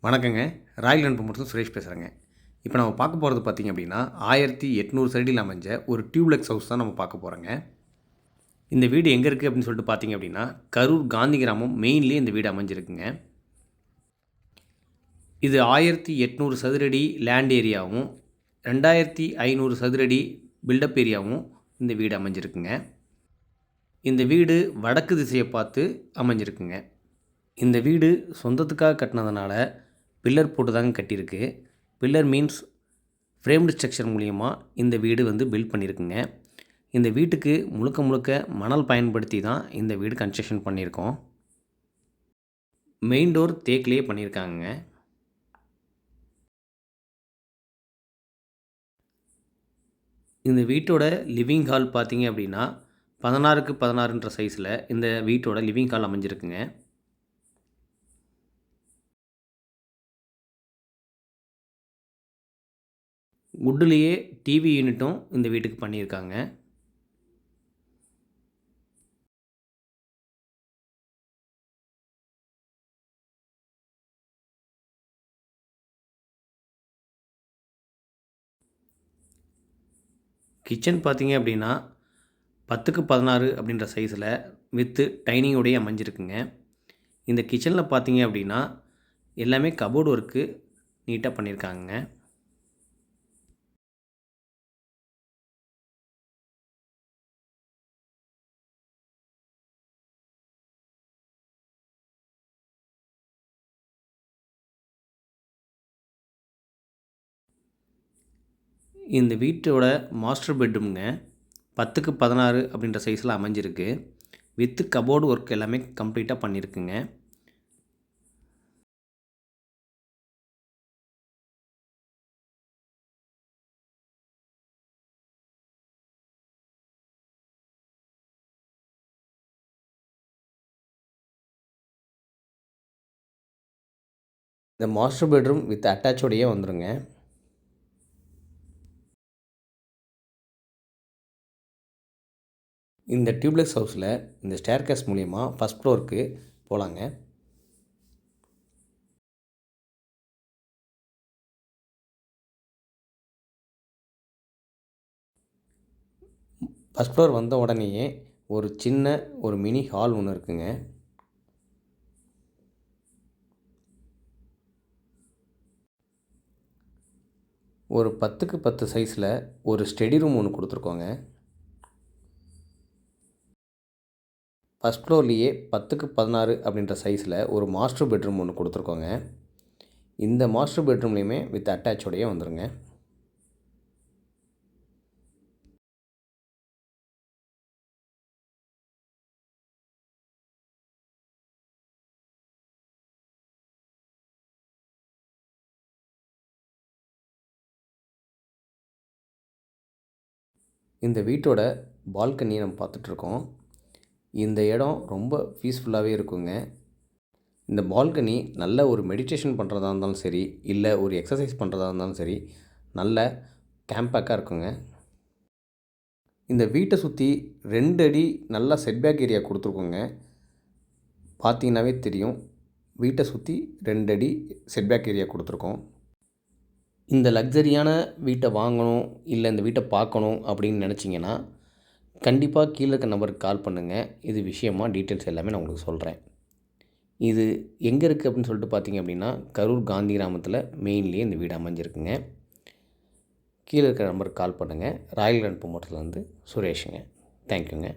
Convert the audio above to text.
வணக்கங்க. Royal promoters Suresh பேசுகிறேங்க. இப்போ நம்ம பார்க்க போகிறது பார்த்திங்க அப்படின்னா 1800 சதுரடியில் அமைஞ்ச ஒரு டியூப்ளெக்ஸ் ஹவுஸ் தான் நம்ம பார்க்க போகிறோங்க. இந்த வீடு எங்கே இருக்குது அப்படின்னு சொல்லிட்டு பார்த்திங்க அப்படின்னா கரூர் காந்தி கிராமம் மெயின்லேயே இந்த வீடு அமைஞ்சிருக்குங்க. இது 1800 சதுரடி லேண்ட் ஏரியாவும் 2500 சதுரடி பில்டப் ஏரியாவும் இந்த வீடு அமைஞ்சிருக்குங்க. இந்த வீடு வடக்கு திசையை பார்த்து அமைஞ்சிருக்குங்க. இந்த வீடு சொந்தத்துக்காக கட்டினதுனால பில்லர் போட்டு தாங்க கட்டியிருக்கு. பில்லர் மீன்ஸ் ஃப்ரேம்டு ஸ்ட்ரக்சர் மூலிமா இந்த வீடு பில்ட் பண்ணியிருக்குங்க. இந்த வீட்டுக்கு முழுக்க முழுக்க மணல் பயன்படுத்தி தான் இந்த வீடு கன்ஸ்ட்ரக்ஷன் பண்ணியிருக்கோம். மெயின் டோர் தேக்கிலே பண்ணியிருக்காங்க. இந்த வீட்டோட லிவிங் ஹால் பார்த்திங்க அப்படின்னா 16க்கு 16ன்ற சைஸில் இந்த வீட்டோட லிவிங் ஹால் அமைஞ்சிருக்குங்க. வுட்லேயே டிவி யூனிட்டும் இந்த வீட்டுக்கு பண்ணியிருக்காங்க. கிச்சன் பார்த்திங்க அப்படின்னா 10க்கு 16 அப்படின்ற சைஸில் வித்து டைனிங்கோடையே அமைஞ்சிருக்குங்க. இந்த கிச்சனில் பார்த்திங்க அப்படின்னா எல்லாமே கபோர்டு ஒர்க்கு நீட்டாக பண்ணியிருக்காங்க. இந்த வீட்டோட மாஸ்டர் பெட்ரூம்ங்க 10க்கு 16 அப்படின்ற சைஸில் அமைஞ்சிருக்கு. வித்து கபோர்டு ஒர்க் எல்லாமே கம்ப்ளீட்டாக பண்ணியிருக்குங்க. இந்த மாஸ்டர் பெட்ரூம் வித் அட்டாச்சோடையே வந்துடுங்க. இந்த டியூப்ளெக்ஸ் ஹவுஸில் இந்த ஸ்டேர்கேஸ் மூலிமா ஃபஸ்ட் ஃப்ளோருக்கு போகலாங்க. ஃபஸ்ட் ஃப்ளோர் வந்த உடனேயே ஒரு சின்ன மினி ஹால் ஒன்று இருக்குங்க. ஒரு 10க்கு 10 சைஸில் ஒரு ஸ்டடி ரூம் ஒன்று கொடுத்துருக்கோங்க. ஃபஸ்ட் ஃப்ளோர்லேயே 10க்கு 16 அப்படின்ற சைஸில் ஒரு மாஸ்டர் பெட்ரூம் ஒன்று கொடுத்துருக்கோங்க. இந்த மாஸ்டர் பெட்ரூம்லேயுமே வித் அட்டாச்சோடையே வந்துடுங்க. இந்த வீட்டோட பால்கனி நம்ம பார்த்துட்ருக்கோம். இந்த இடம் ரொம்ப பீஸ்ஃபுல்லாகவே இருக்குங்க. இந்த பால்கனி நல்ல ஒரு மெடிடேஷன் பண்ணுறதா இருந்தாலும் சரி, இல்லை ஒரு எக்ஸசைஸ் பண்ணுறதா இருந்தாலும் சரி, நல்ல கேம்பேக்காக இருக்குங்க. இந்த வீட்டை சுற்றி 2 அடி நல்லா செட்பேக் ஏரியா கொடுத்துருக்கோங்க. பார்த்தீங்கன்னாவே தெரியும், வீட்டை சுற்றி 2 அடி செட்பேக் ஏரியா கொடுத்துருக்கோம். இந்த லக்ஸரியான வீட்டை வாங்கணும், இல்லை இந்த வீட்டை பார்க்கணும் அப்படின்னு நினச்சிங்கன்னா கண்டிப்பாக கீழே இருக்க நம்பருக்கு கால் பண்ணுங்கள். இது விஷயமா டீட்டெயில்ஸ் எல்லாமே நான் உங்களுக்கு சொல்கிறேன். இது எங்கே இருக்குது அப்படின்னு சொல்லிட்டு பார்த்தீங்க அப்படின்னா கரூர் காந்தி கிராமத்தில் மெயின்லேயே இந்த வீடு அமைஞ்சிருக்குங்க. கீழே இருக்கிற நம்பருக்கு கால் பண்ணுங்கள். ராயல் ப்ரமோட்டர்ஸ்லேருந்து சுரேஷுங்க. தேங்க்யூங்க.